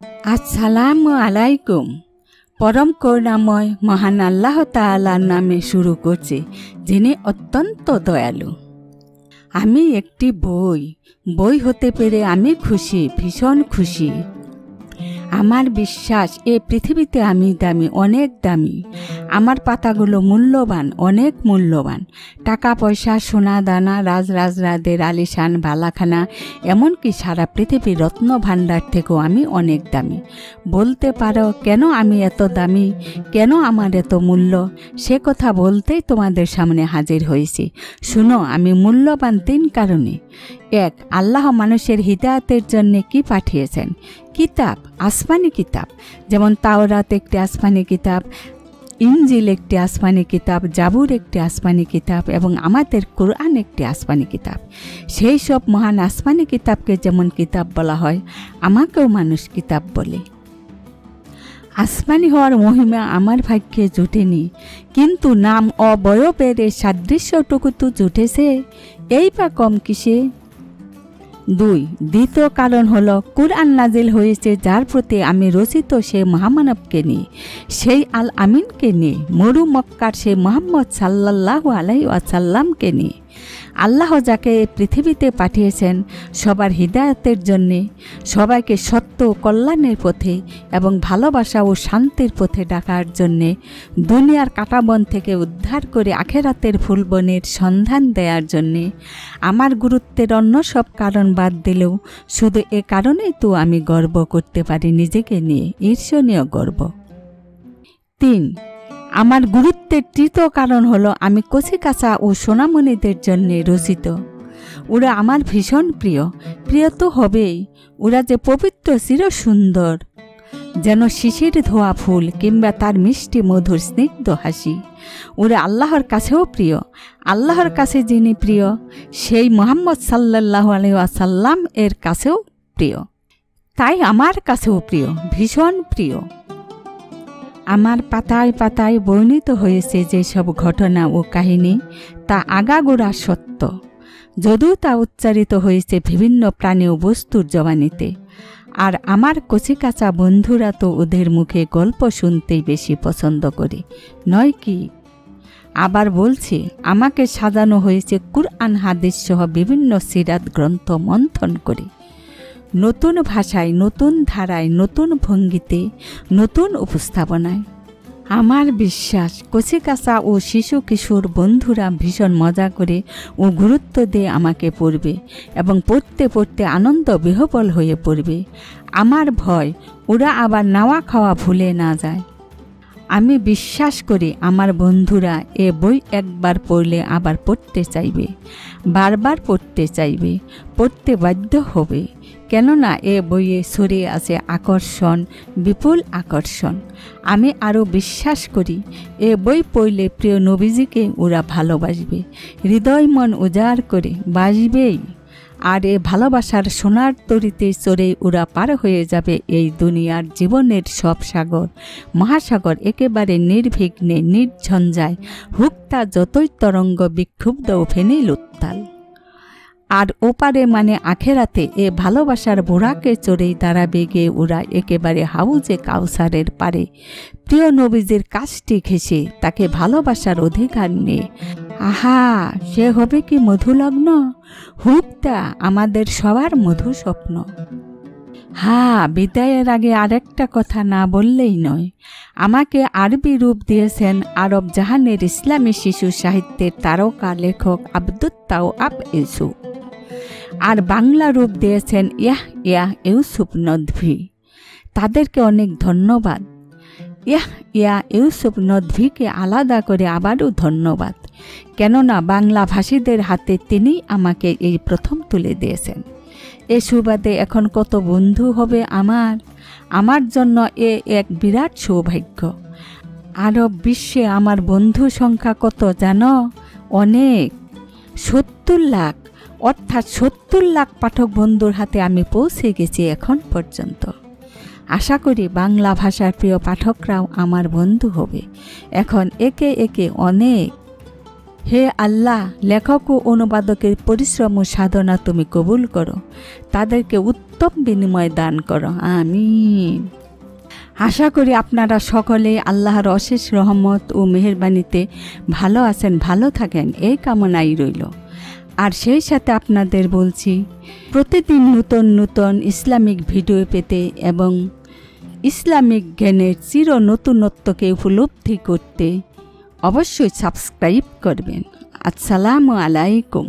আসসালামু আলাইকুম। পরম করুণাময় মহান আল্লাহ তাআলার নামে শুরু করছি, যিনি অত্যন্ত দয়ালু। আমি একটি বই হতে পেরে আমি খুশি, ভীষণ খুশি। আমার বিশ্বাস এই পৃথিবীতে আমি দামি, অনেক দামি। আমার পাতাগুলো মূল্যবান, অনেক মূল্যবান। টাকা পয়সা, সোনা দানা, রাজরাজরাদের আলিশান বালাখানা, এমনকি সারা পৃথিবীর রত্ন ভাণ্ডার থেকেও আমি অনেক দামি। বলতে পারো কেন আমি এত দামি, কেন আমার এত মূল্য? সে কথা বলতেই তোমাদের সামনে হাজির হয়েছি। শুনো, আমি মূল্যবান 3 কারণে। 1, আল্লাহ মানুষের হিদায়াতের জন্য কি পাঠিয়েছেন? কিতাব, আসমানি কিতাব। যেমন তাওরাত একটি আসমানি কিতাব, ইনজিল একটি আসমানি কিতাব, জাবুর একটি আসমানি কিতাব এবং আমাদের কোরআন একটি আসমানি কিতাব। সেই সব মহান আসমানি কিতাবকে যেমন কিতাব বলা হয়, আমাকেও মানুষ কিতাব বলে। আসমানি হওয়ার মহিমা আমার ভাগ্যে জুটেনি, কিন্তু নাম অবয়বের সাদৃশ্যটুকু তো জুটেছে, এই বা কম কিসে? 2, দ্বিতীয় কারণ হলো কুরআন নাজিল হয়েছে যার প্রতি আমি রচিত সেই মহামানবকে নিয়ে, সেই আল আমিনকে নিয়ে, মরু মক্কার সেই মুহাম্মদ সাল্লাল্লাহু আলাইহি ওয়াসাল্লামকে নিয়ে। আল্লাহ যাকে পৃথিবীতে পাঠিয়েছেন সবার হিদায়াতের জন্যে, সবাইকে সত্য ও কল্যাণের পথে এবং ভালোবাসা ও শান্তির পথে ডাকার জন্যে, দুনিয়ার কাঁটাবন থেকে উদ্ধার করে আখেরাতের ফুলবনের সন্ধান দেওয়ার জন্যে। আমার গুরুত্বের অন্য সব কারণ বাদ দিলেও শুধু এ কারণেই তো আমি গর্ব করতে পারি নিজেকে নিয়ে, ঈর্ষণীয় গর্ব। 3, আমার গুরুত্বের তৃতীয় কারণ হলো আমি কচিকাঁচা ও সোনামণিদের জন্য রচিত। ওরা আমার ভীষণ প্রিয়, প্রিয় তো হবেই। ওরা যে পবিত্র, চির সুন্দর, যেন শিশির ধোয়া ফুল কিংবা তার মিষ্টি মধুর স্নিগ্ধ হাসি। ওরা আল্লাহর কাছেও প্রিয়। আল্লাহর কাছে যিনি প্রিয়, সেই মুহাম্মদ সাল্লাল্লাহু আলাইহি ওয়াসাল্লাম এর কাছেও প্রিয়। তাই আমার কাছেও প্রিয়, ভীষণ প্রিয়। আমার পাতায় পাতায় বর্ণিত হয়েছে যেসব ঘটনা ও কাহিনী, তা আগাগোড়া সত্য, যদিও তা উচ্চারিত হয়েছে বিভিন্ন প্রাণী ও বস্তুর জবানিতে। আর আমার কচিকাঁচা বন্ধুরা তো ওদের মুখে গল্প শুনতেই বেশি পছন্দ করে, নয় কি? আবার বলছি, আমাকে সাজানো হয়েছে কুরআন হাদিস সহ বিভিন্ন সিরাত গ্রন্থ মন্থন করে, নতুন ভাষায়, নতুন ধারায়, নতুন ভঙ্গিতে, নতুন উপস্থাপনায়। আমার বিশ্বাস কচিকাঁচা ও শিশু কিশোর বন্ধুরা ভীষণ মজা করে ও গুরুত্ব দিয়ে আমাকে পড়বে এবং পড়তে পড়তে আনন্দ বিহ্বল হয়ে পড়বে। আমার ভয় ওরা আবার নাওয়া খাওয়া ভুলে না যায়। আমি বিশ্বাস করি আমার বন্ধুরা এ বই একবার পড়লে আবার পড়তে চাইবে, বারবার পড়তে চাইবে, পড়তে বাধ্য হবে। কেননা এ বইয়ে ছড়িয়ে আছে আকর্ষণ, বিপুল আকর্ষণ। আমি আরও বিশ্বাস করি এ বই পড়লে প্রিয় নবীজিকে ওরা ভালোবাসবে, হৃদয় মন উজাড় করে বাসবেই। আর এ ভালোবাসার সোনার তরিতে চড়ে ওরা পার হয়ে যাবে এই দুনিয়ার জীবনের সব সাগর মহাসাগর, একেবারে নির্বিঘ্নে, নির্ঝঞ্ঝায়, হুক্তা যতই তরঙ্গ বিক্ষুব্ধ ও ফেনিল উত্তাল। আর ওপারে মানে আখেরাতে এ ভালোবাসার বোড়াকে চড়েই দাঁড়াবে গিয়ে ওরা একেবারে হাউজে কাউসারের পারে, প্রিয় নবীজির কাজটি ঘেঁষে, তাকে ভালোবাসার অধিকার নিয়ে। আহা, সে হবে কি মধুলগ্ন! হুকটা আমাদের সবার মধু স্বপ্ন। বিদায়ের আগে আরেকটা কথা না বললেই নয়। আমাকে আরবি রূপ দিয়েছেন আরব জাহানের ইসলামী শিশু সাহিত্যের তারকা লেখক আব্দুত তাওয়াব ইউসুফ, আর বাংলা রূপ দিয়েছেন ইয়াহইয়া ইউসুফ নদভী। তাদেরকে অনেক ধন্যবাদ। ইয়াহইয়া ইউসুফ নদভীকে আলাদা করে আবারও ধন্যবাদ, কেননা বাংলা ভাষীদের হাতে তিনি আমাকে এই প্রথম তুলে দিয়েছেন। এ সুবাদে এখন কত বন্ধু হবে আমার জন্য এ এক বিরাট সৌভাগ্য। আরব বিশ্বে আমার বন্ধু সংখ্যা কত জানো? অনেক, 70 লাখ, অর্থাৎ 70 লাখ পাঠক বন্ধুর হাতে আমি পৌঁছে গেছি এখন পর্যন্ত। আশা করি বাংলা ভাষার প্রিয় পাঠকরাও আমার বন্ধু হবে এখন একে একে অনেক। হে আল্লাহ, লেখক ও অনুবাদকের পরিশ্রম ও সাধনা তুমি কবুল করো, তাদেরকে উত্তম বিনিময় দান করো, আমিন। আশা করি আপনারা সকলে আল্লাহর অশেষ রহমত ও মেহেরবানিতে ভালো আছেন, ভালো থাকেন, এই কামনাই রইল। আর সেই সাথে আপনাদের বলছি, প্রতিদিন নতুন নতুন ইসলামিক ভিডিও পেতে এবং ইসলামিক জ্ঞানের চির নতুনত্বকে উপলব্ধি করতে অবশ্যই সাবস্ক্রাইব করবেন। আসসালামু আলাইকুম।